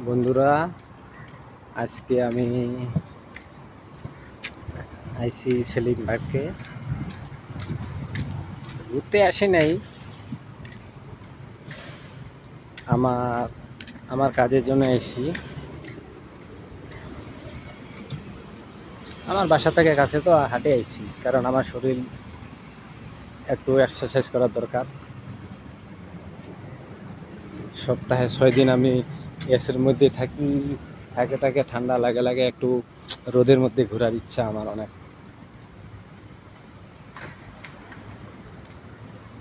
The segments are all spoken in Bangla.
বন্ধুরা, আজকে আমি আইসি সেলিম ভাগকে ঘুরতে আসি নাই। আমার আমার কাজের জন্য এসেছি। আমার বাসা থেকে কাছে তো হাঁটে আইছি, কারণ আমার শরীর একটু এক্সারসাইজ করার দরকার। সপ্তাহে 6 দিন আমি এসের মধ্যে থাকি, থাকে ঠান্ডা লাগে একটু রোদের মধ্যে ঘোরার ইচ্ছা আমার অনেক।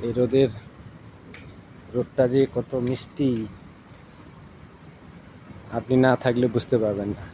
এই রোদটা যে কত মিষ্টি, আপনি না থাকলে বুঝতে পারবেন না।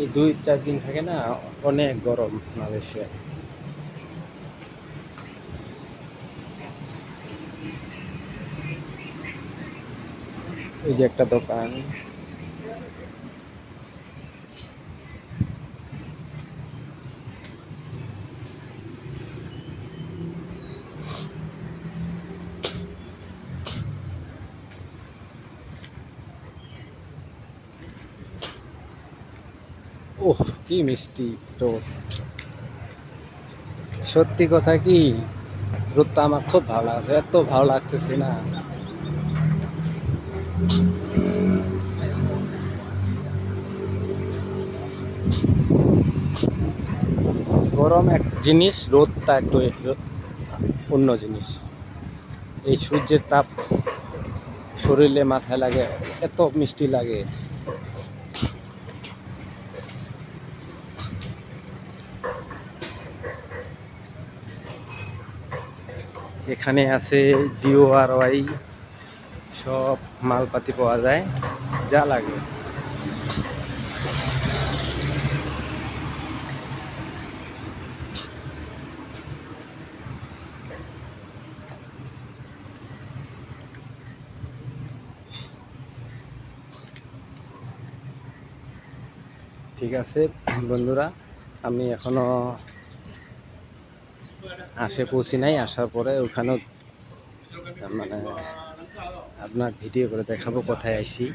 এই 2-4 দিন থাকে না, অনেক গরম মালয়েশিয়া। এই যে একটা দোকান, ওহ কি মিষ্টি রোদ। সত্যি কথা কি, রোদটা আমার খুব ভালো লাগছে, এত ভালো লাগতেছে না। গরম এক জিনিস, রোদটা একটু অন্য জিনিস। এই সূর্যের তাপ শরীরে মাথায় লাগে, এত মিষ্টি লাগে। এখানে আছে DIY, সব মালপাতি পাওয়া যায় যা লাগে। ঠিক আছে বন্ধুরা, আমি এখনো পৌঁছি নাই। আসার পরে ওখানেও মানে আপনার ভিডিও করে দেখাবো কোথায় আসি।